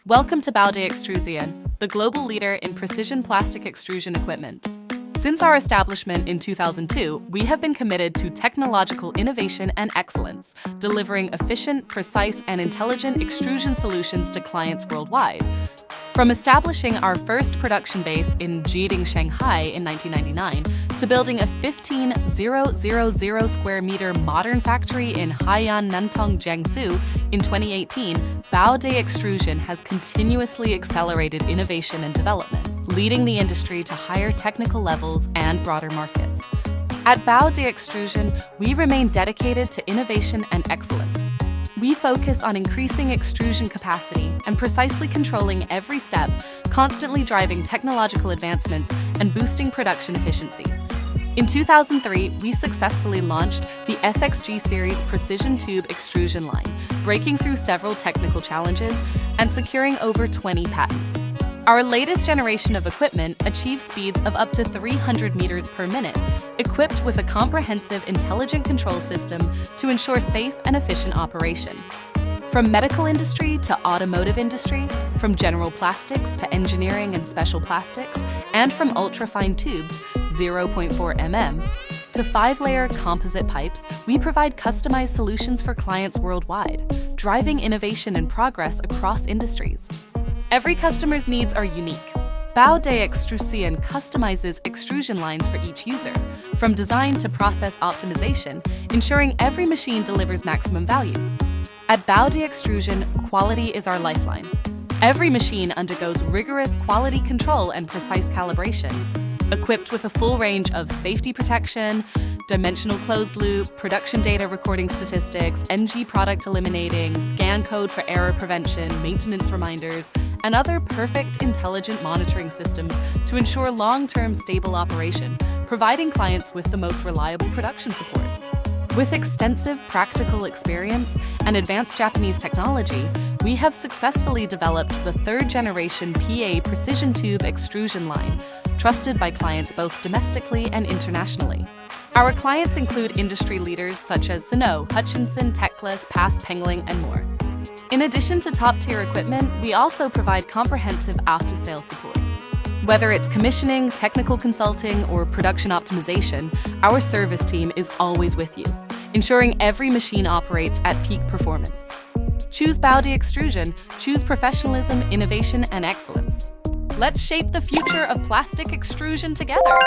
Welcome to BAOD Extrusion, the global leader in precision plastic extrusion equipment. Since our establishment in 2002, we have been committed to technological innovation and excellence, delivering efficient, precise, and intelligent extrusion solutions to clients worldwide. From establishing our first production base in Jiading, Shanghai in 1999, to building a 15,000 square meter modern factory in Haiyan, Nantong, Jiangsu in 2018, BAOD Extrusion has continuously accelerated innovation and development, leading the industry to higher technical levels and broader markets. At BAOD Extrusion, we remain dedicated to innovation and excellence. We focus on increasing extrusion capacity and precisely controlling every step, constantly driving technological advancements and boosting production efficiency. In 2003, we successfully launched the SXG series precision tube extrusion line, breaking through several technical challenges and securing over 20 patents. Our latest generation of equipment achieves speeds of up to 300 meters per minute, equipped with a comprehensive intelligent control system to ensure safe and efficient operation. From medical industry to automotive industry, from general plastics to engineering and special plastics, and from ultra-fine tubes, 0.4 mm, to 5-layer composite pipes, we provide customized solutions for clients worldwide, driving innovation and progress across industries. Every customer's needs are unique. BAOD Extrusion customizes extrusion lines for each user, from design to process optimization, ensuring every machine delivers maximum value. At BAOD Extrusion, quality is our lifeline. Every machine undergoes rigorous quality control and precise calibration. Equipped with a full range of safety protection, dimensional closed loop, production data recording statistics, NG product eliminating, scan code for error prevention, maintenance reminders, and other perfect intelligent monitoring systems to ensure long-term stable operation, providing clients with the most reliable production support. With extensive practical experience and advanced Japanese technology, we have successfully developed the third-generation PA precision tube extrusion line, trusted by clients both domestically and internationally. Our clients include industry leaders such as Sino, Hutchinson, Teclis, Past Pengling, and more. In addition to top-tier equipment, we also provide comprehensive after-sales support. Whether it's commissioning, technical consulting, or production optimization, our service team is always with you, ensuring every machine operates at peak performance. Choose BAOD Extrusion, choose professionalism, innovation, and excellence. Let's shape the future of plastic extrusion together.